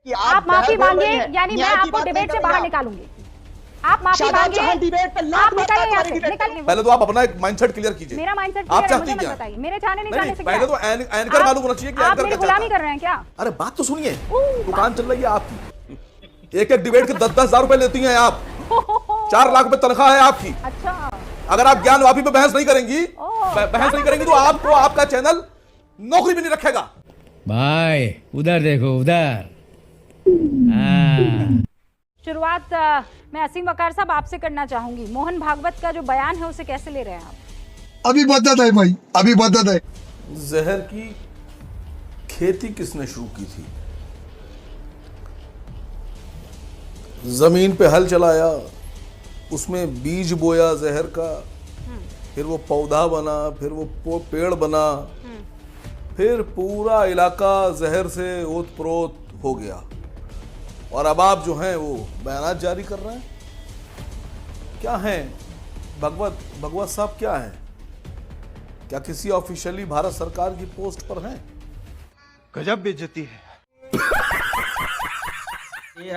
कि आप माफी मांगे, यानी मैं आपको डिबेट से बाहर निकालूंगी। आप माफी मांगे, आप निकलिए यहाँ से, निकलिए। पहले तो आप अपना एक माइंडसेट क्लियर कीजिए। मेरा माइंडसेट आप क्लियर है, मुझे चाहती मत क्या? बताइए। मेरे चाहने नहीं चाहने से क्या पहले है? तो एंकर मालूम होना चाहिए कि आप एंकर मेरी क्या गुलामी चाहता कर रहे हैं क्या? अरे बात तो सुनिए, दुकान चल रही है आपकी, एक एक डिबेट के 10-10 हजार रुपए लेती हैं आप, 4 लाख रुपए तनख्वाह है आपकी। अच्छा, अगर आप ज्ञान वापी पे बहस नहीं करेंगी तो आपको आपका चैनल नौकरी भी नहीं रखेगा। भाई उधर देखो, उधर। शुरुआत मैं असीम वकार साहब आपसे करना चाहूंगी। मोहन भागवत का जो बयान है उसे कैसे ले रहे हैं आप? अभी बदत है भाई, अभी बदत है। जहर की खेती किसने शुरू की थी? जमीन पे हल चलाया, उसमें बीज बोया जहर का, फिर वो पौधा बना, फिर वो पेड़ बना, फिर पूरा इलाका जहर से ओत-प्रोत हो गया। और अब आप जो हैं वो बयानात जारी कर रहे हैं। क्या हैं भगवत साहब, क्या हैं? क्या किसी ऑफिशियली भारत सरकार की पोस्ट पर हैं? गजब बेइज्जती है।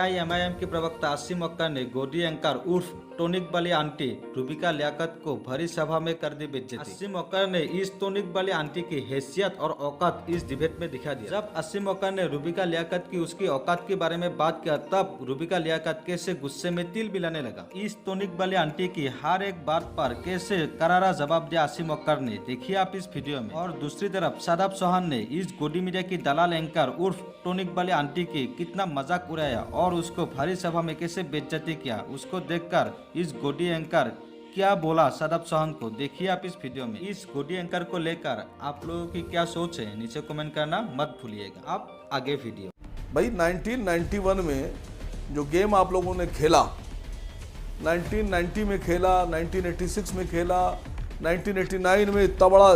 AIMIM के प्रवक्ता असीम वक्कार ने गोदी एंकर उर्फ टोनिक वाली आंटी रूबिका लियाकत को भरी सभा में कर दी बेइज्जती। असीम वक्कार ने इस टोनिक वाली आंटी की हैसियत और औकात इस डिबेट में दिखा दिया। जब असीम वक्कार ने रूबिका लियाकत की उसकी औकात के बारे में बात किया, तब रूबिका लियाकत कैसे गुस्से में तिल बिलाने लगा। इस टोनिक वाली आंटी की हर एक बात पर कैसे करारा जवाब दिया असीम वक्कार ने, देखिए आप इस वीडियो में। और दूसरी तरफ शादाब चौहान ने इस गोदी मीडिया की दलाल एंकर उर्फ टोनिक वाली आंटी की कितना मजाक उड़ाया और उसको भारी सभा में कैसे बेइज्जती किया, उसको देखकर इस गोदी एंकर क्या बोला शादाब चौहान को, देखिए आप इस वीडियो में। इस गोदी एंकर को लेकर आप लोगों की क्या सोच है, नीचे कमेंट करना मत भूलिएगा। आप आगे वीडियो। भाई 1991 में जो गेम आप लोगों ने खेला, 1990 में खेला, 1986 में खेला, 1989 में इतना बड़ा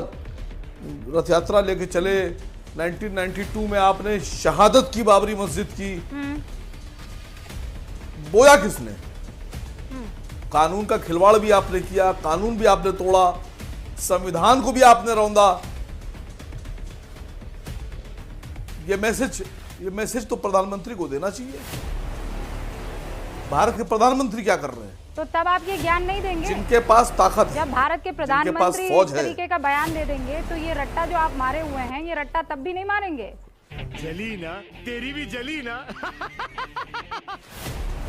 रथ यात्रा लेके चले, 1992 में आपने शहादत की बाबरी मस्जिद की, बोया किसने? कानून का खिलवाड़ भी आपने किया, कानून भी आपने तोड़ा, संविधान को भी आपने रौंदा। ये मैसेज तो प्रधानमंत्री को देना चाहिए। भारत के प्रधानमंत्री क्या कर रहे हैं? तो तब आप ये ज्ञान नहीं देंगे? जिनके पास ताकत है, जब भारत के प्रधानमंत्री इस तरीके का बयान दे देंगे, तो ये रट्टा जो आप मारे हुए हैं, ये रट्टा तब भी नहीं मारेंगे। जली ना, तेरी भी जली ना।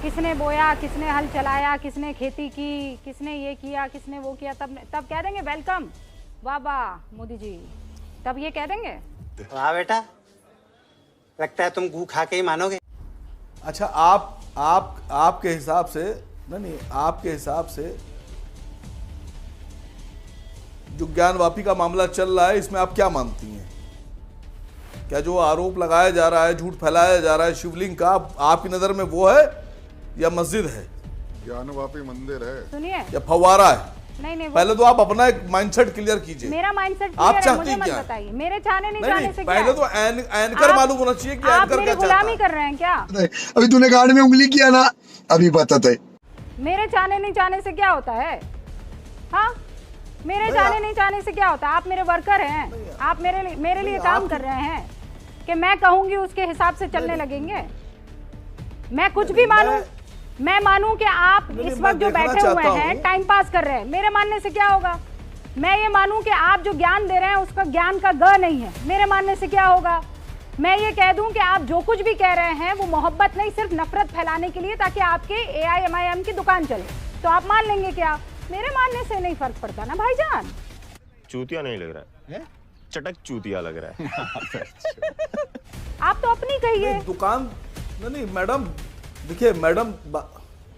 किसने बोया, किसने हल चलाया, किसने खेती की, किसने ये किया, किसने वो किया, तब कह देंगे वेलकम, वाह वाह मोदी जी, तब ये कह देंगे। वाह बेटा, लगता है तुम गू खा के ही मानोगे। अच्छा, आपके हिसाब से नहीं, आपके हिसाब से जो ज्ञान वापी का मामला चल रहा है, इसमें आप क्या मानती हैं? क्या जो आरोप लगाया जा रहा है, झूठ फैलाया जा रहा है शिवलिंग का, आपकी नजर में वो है या मस्जिद है? ज्ञान वापी मंदिर है, सुनिए, या फव्वारा है? नहीं, पहले तो आप अपना एक माइंडसेट क्लियर कीजिए। मेरा माइंडसेट आप क्लियर है, मुझे चाहती मत बताइए। मेरे चाहने नहीं चाहने से क्या पहले है? तो एंकर मालूम होना चाहिए कि आप एंकर मेरी क्या गुलामी चाहता कर रहे हैं क्या? अभी तूने गाड़ में उंगली किया ना, अभी बदत है। मेरे चाहने नहीं चाहने से क्या होता है? हाँ, मेरे चाहने नहीं चाहने से क्या होता है? आप मेरे वर्कर हैं, आप मेरे लिए काम कर रहे हैं कि मैं कहूंगी उसके हिसाब से चलने लगेंगे। मैं कुछ भी मानूं, मैं मानूं कि आप इस वक्त जो बैठे हुए हैं टाइम पास कर रहे हैं, मेरे मानने से क्या होगा? मैं ये मानूं कि आप जो ज्ञान दे रहे हैं उसका ज्ञान का ग नहीं है, मेरे मानने से क्या होगा? मैं ये कह दूं कि आप जो कुछ भी कह रहे हैं वो मोहब्बत नहीं, सिर्फ नफरत फैलाने के लिए, ताकि आपके AIMIM की दुकान चले, तो आप मान लेंगे क्या? मेरे मानने से नहीं फर्क पड़ता ना भाईजान। चूतिया नहीं लग रहा है, चटक चूतिया लग रहा है। आप तो अपनी कहिए। दुकान नहीं मैडम, देखिए मैडम,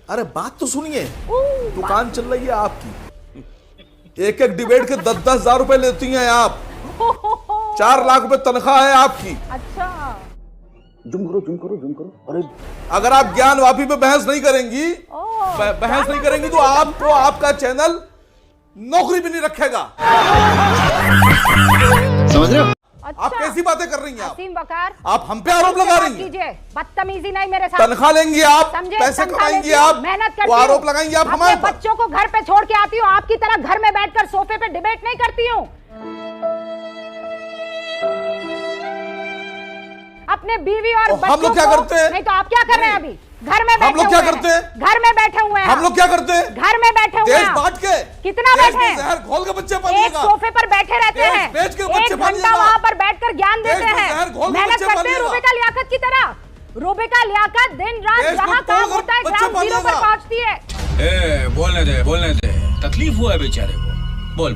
अरे बात तो सुनिए, दुकान चल रही है आपकी, एक एक डिबेट के 10-10 हजार रुपए लेती हैं आप, 4 लाख रुपए तनख्वाह है आपकी। अच्छा, जुम करो। अरे अगर आप ज्ञान वापी पे बहस नहीं करेंगी तो आपको आपका चैनल नौकरी भी नहीं रखेगा। समझ रहे हो? अच्छा, आप कैसी बातें कर रही हैं? असीम वकार, आप हम पे आरोप लगा रही हैं। बदतमीजी नहीं मेरे साथ। तनख्वाह लेंगी आप, पैसे कमाएंगी आप, मेहनत करती वो आरोप लगाएंगी आप हमारे पर। बच्चों को घर पे छोड़ के आती हूँ, आपकी तरह घर में बैठकर सोफे पे डिबेट नहीं करती हूँ। अपने बीवी और बच्चों हम लोग क्या को- करते हैं? नहीं तो आप क्या कर रहे हैं अभी? घर में बैठे हम लोग क्या हुए हैं। करते हैं? घर में बैठे हुए हैं। हम लोग क्या करते हैं? घर में बैठे हुए देश हैं। बांट के कितना देश बैठे में हैं? जहर घोल के बच्चे एक पालिएगा। सोफे पर बैठे रहते देश हैं, बेच के बच्चे 1 घंटा पालिएगा। वहां पर बैठकर ज्ञान देश देते में हैं, जहर घोल के मेहनत बच्चे करते हैं पालिएगा। रूबिका लियाकत की तरह। रूबिका लियाकत दिन रात देश को जहां काम तोड़कर होता है बच्चे ग्राउंड जीरो पर पालिएगा। पहुंचती है। बोलने दे तकलीफ हुआ है बेचारे को। बोल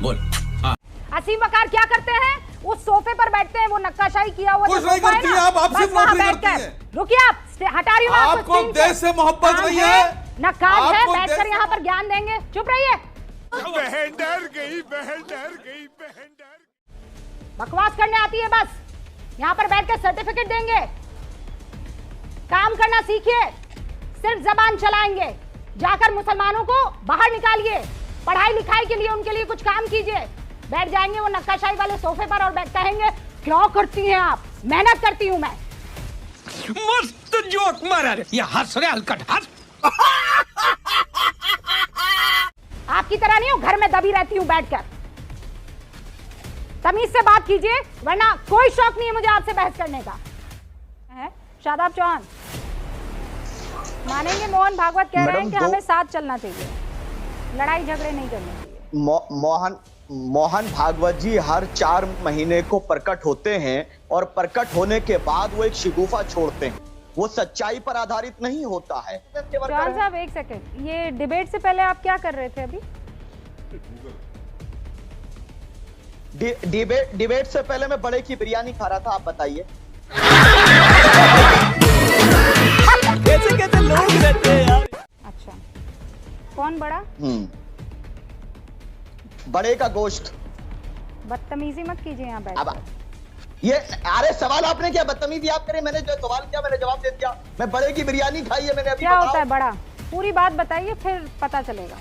असीम वकार क्या करते हैं? उस सोफे पर बैठते हैं, वो नक्काशाई किया हुआ कुछ जो नहीं सोफा है करती ना, है, आप बस सिर्फ वहां नौकरी बैठकर- करती हैं। रुकिए, आप हटा रही हूँ आपको आपको स्क्रीन देश से मोहब्बत काम नहीं है। न काज है, आपको बैठकर देश- यहाँ पर ज्ञान देंगे। चुप रहिए, बहन डर गई, बहन डर गई, बहन डर। बकवास करने आती है बस। यहाँ पर बैठकर सर्टिफिकेट देंगे। काम करना सीखिए, सिर्फ जबान चलाएंगे। जाकर मुसलमानों को बाहर निकालिए, पढ़ाई लिखाई के लिए उनके लिए कुछ काम कीजिए। बैठ जाएंगे वो नक्काशाई वाले सोफे पर और कहेंगे क्या करती हैं आप? मेहनत करती हूं मैं। मस्त जोक मारा रे, ये हंस रहे हलकट हंस। आपकी तरह नहीं हूं, घर में दबी रहती हूं बैठकर। तमीज से बात कीजिए, वरना कोई शौक नहीं है मुझे आपसे बहस करने का। है शादाब चौहान, मानेंगे मोहन भागवत कह रहे हैं कि हमें साथ चलना चाहिए, लड़ाई झगड़े नहीं करने चाहिए। मोहन भागवत जी हर 4 महीने को प्रकट होते हैं और प्रकट होने के बाद वो एक शिगुफा छोड़ते हैं। वो सच्चाई पर आधारित नहीं होता है। चौहान साहब एक सेकंड, ये डिबेट से पहले आप क्या कर रहे थे अभी? डिबेट से पहले मैं बड़े की बिरयानी खा रहा था, आप बताइए। कैसे लोग रहते हैं यार। अच्छा, कौन बड़ा? बड़े का गोश्त। बदतमीजी मत कीजिए यहाँ बैठ। अब ये अरे सवाल आपने क्या बदतमीजी आप करें? मैंने जो सवाल किया मैंने जवाब दे दिया। मैं बड़े की बिरयानी खाई है मैंने अभी। क्या होता है बड़ा? पूरी बात बताइए फिर पता चलेगा।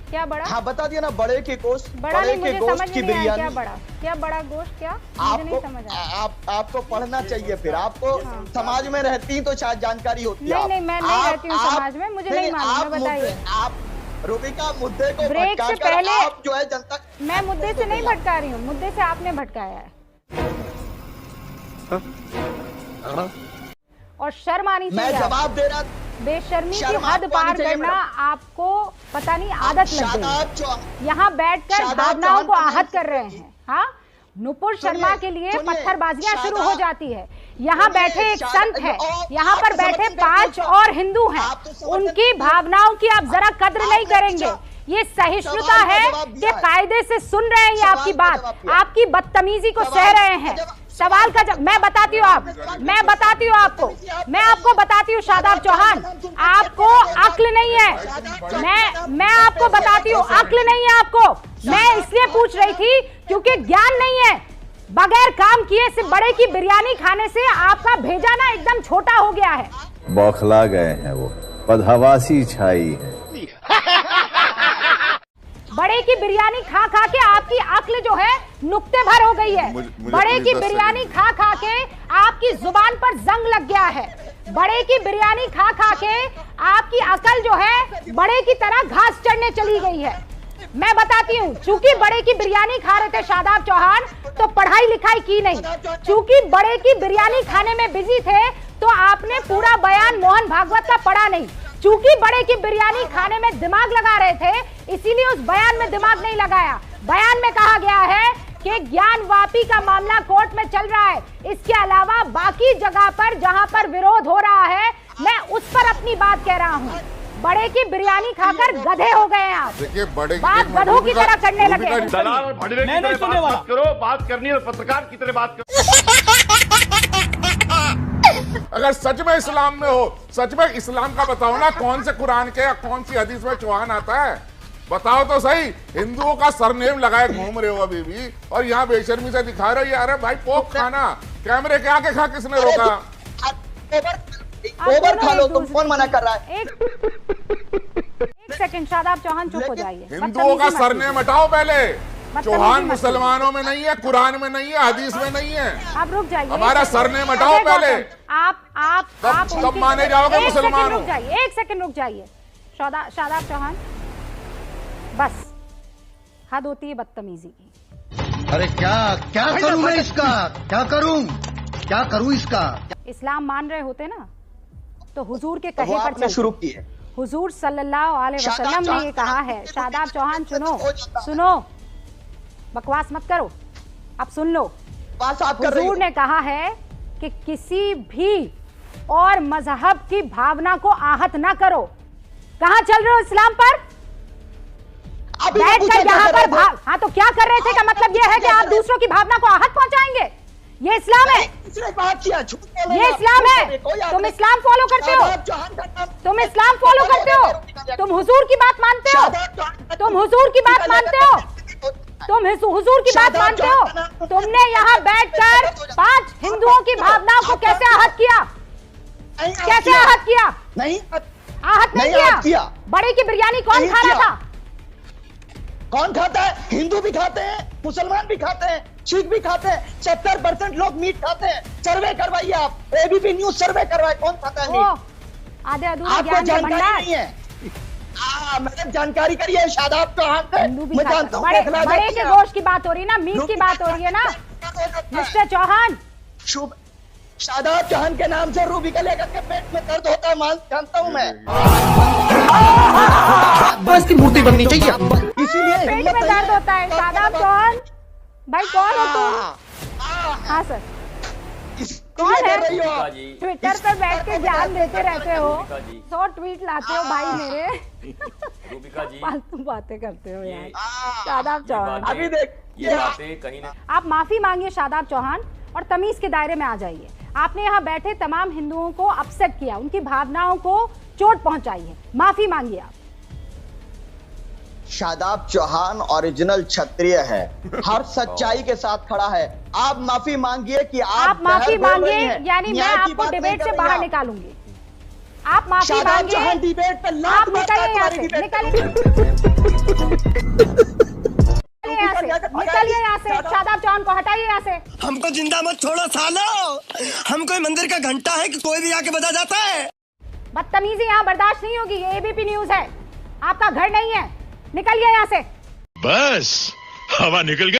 क्या बड़ा? हाँ बता दिया ना, बड़े के गोश्त। बड़ा नहीं, मुझे समझ की नहीं आया क्या बिरयानी। बड़ा? क्या बड़ा गोश्त? क्या मुझे नहीं समझ आया। आपको पढ़ना चाहिए, फिर आपको समाज में रहती तो शायद जानकारी होती है। नहीं, मैं नहीं रहती हूँ समाज में, मुझे नहीं मालूम, बताइए। आप रूबिका मुद्दे को ब्रेक से पहले आप जो है जनता, मैं मुद्दे से नहीं भटका रही हूँ, मुद्दे से आपने भटकाया है। और शर्म आनी चाहिए। मैं जवाब दे रहा। बेशर्मी की हद पार करना आपको पता नहीं आदत लग गई। यहाँ बैठकर भावनाओं को आहत कर रहे हैं। हाँ, नुपुर शर्मा के लिए पत्थरबाजियां शुरू हो जाती है। यहाँ बैठे एक संत है, यहाँ पर बैठे 5 और हिंदू हैं, उनकी भावनाओं की आप जरा कद्र नहीं करेंगे। ये सहिष्णुता है कि कायदे से सुन रहे हैं ये आपकी बात, आपकी बदतमीजी को सह रहे हैं। सवाल का जब मैं बताती हूँ मैं बताती हूँ आपको, मैं आपको बताती हूँ शादाब चौहान, आपको अक्ल नहीं है। मैं आपको बताती हूँ अक्ल नहीं है आपको। मैं इसलिए पूछ रही थी क्योंकि ज्ञान नहीं है। बगैर काम किए सिर्फ बड़े की बिरयानी खाने से आपका भेजा ना एकदम छोटा हो गया है। बौखला गए हैं वो, बदहवासी छाई है। बड़े की बिरयानी खा खा के आपकी अक्ल जो है नुक्ते भर हो गई है। बड़े की बिरयानी खा खा के आपकी जुबान पर जंग लग गया है। बड़े की बिरयानी खा खा के आपकी अकल जो है बड़े की तरह घास चढ़ने चली गई है। मैं बताती हूँ, चूंकि बड़े की बिरयानी खा रहे थे शादाब चौहान तो पढ़ाई लिखाई की नहीं, चूंकि बड़े की बिरयानी खाने में बिजी थे तो आपने पूरा बयान मोहन भागवत का पढ़ा नहीं। चूंकि बड़े की बिरयानी खाने में दिमाग लगा रहे थे इसीलिए उस बयान में दिमाग नहीं लगाया। बयान में कहा गया है कि ज्ञान वापी का मामला कोर्ट में चल रहा है, इसके अलावा बाकी जगह पर जहां पर विरोध हो रहा है मैं उस पर अपनी बात कह रहा हूं। बड़े की बिरयानी खाकर गधे हो गए हैं आप। देखिए बड़े बात गधों की तरह करने लगे। मैं नहीं सुनने वाला। करो बात करनी है पत्रकार की तरह बात करो। अगर सच में इस्लाम में हो, सच में इस्लाम का बताओ ना, कौन से कुरान के या कौन सी हदीस में चौहान आता है? बताओ तो सही। हिंदुओं का सरनेम लगाए घूम रहे हो अभी भी और यहाँ बेशर्मी से दिखा रहे हो। अरे भाई पोक खाना, कैमरे के आके खा, किसने रोका? ओवर खा लो, तुम कौन मना कर रहा है? एक सेकंड शादाब चौहान चुप हो जाइए। हिंदुओं का सरनेम हटाओ पहले। चौहान मुसलमानों में नहीं है, कुरान में नहीं है, हदीस में नहीं है। आप रुक जाइए, हमारा सरनेम हटाओ पहले। आप तब माने जाओगे मुसलमान। रुक जाइए, एक सेकंड रुक जाइए। शादाब चौहान, बस हद होती है बदतमीजी की। अरे क्या क्या करूं मैं इसका? क्या करूं? क्या करूं इसका? इस्लाम मान रहे होते ना तो हुजूर के तो कहे वो पर आपने चलते। शुरू की है। हुजूर सल्लल्लाहु अलैहि वसल्लम ने ये कहा है। शादाब चौहान सुनो, सुनो, बकवास मत करो, अब सुन लो। हुजूर ने कहा है कि किसी भी और मजहब की भावना को आहत ना करो। कहाँ चल रहे हो इस्लाम पर? बैठकर यहाँ पर हाँ तो क्या कर रहे थे? का मतलब ये है कि आप दूसरों की भावना को आहत पहुंचाएंगे? ये इस्लाम है? ये इस्लाम है? तुम इस्लाम फॉलो करते हो? तुम इस्लाम फॉलो करते हो? तुम हुजूर की बात मानते हो? तुम हुजूर की बात मानते हो? तुम हुजूर की बात मानते हो? तुमने यहाँ बैठकर 5 हिंदुओं की भावनाओं को कैसे आहत किया? कैसे आहत किया? नहीं, आहत नहीं किया। बड़े की बिरयानी कौन खा रहा था? कौन खाता है? हिंदू भी खाते हैं, मुसलमान भी खाते हैं, सिख भी खाते हैं। 70% लोग मीट खाते हैं। सर्वे करवाइए आप, एबीपी न्यूज सर्वे करवाए, कौन खाता है मीट? आधे अधूरे आपको जानकारी नहीं है। मैंने जानकारी करी है शादाब चौहान से। मैं जानता हूँ बड़े के गोश्त की बात हो रही है ना, मीट की बात हो रही है ना मिस्टर चौहान। शादाब चौहान के नाम से रूबी का लेकर के पेट में दर्द होता है, मान जानता हूँ मैं। बस की मूर्ति बननी चाहिए। इसीलिए पेट में दर्द होता है। शादाब चौहान भाई कौन हो तुम? हाँ सर, कौन है? ट्विटर पर बैठ के ज्ञान देते रहते हो, 100 ट्वीट लाते हो भाई मेरे, फालतू बातें करते हो यार। शादाब चौहान अभी देख ये बातें कहीं ना। आप माफी मांगिए शादाब चौहान और तमीज के दायरे में आ जाइए। आपने यहाँ बैठे तमाम हिंदुओं को अपसेट किया, उनकी भावनाओं को चोट पहुंचाई है। माफी मांगिए आप। शादाब चौहान ओरिजिनल क्षत्रिय है, हर सच्चाई के साथ खड़ा है। आप माफी मांगिए कि आप माफी मांगिए, यानी मैं आपको डिबेट से बाहर निकालूंगी। आप माफी मांगिए, डिबेट पे आप निकलिए यहाँ से, निकलिए यहाँ से। शादाब चौहान को हटाइए यहाँ से। हमको जिंदा मत छोड़ो सालो। हम कोई मंदिर का घंटा है कि कोई भी आके बजा जाता है? बदतमीजी यहाँ बर्दाश्त नहीं होगी। ये एबीपी न्यूज है, आपका घर नहीं है। निकलिए यहाँ से। बस हवा निकल गई।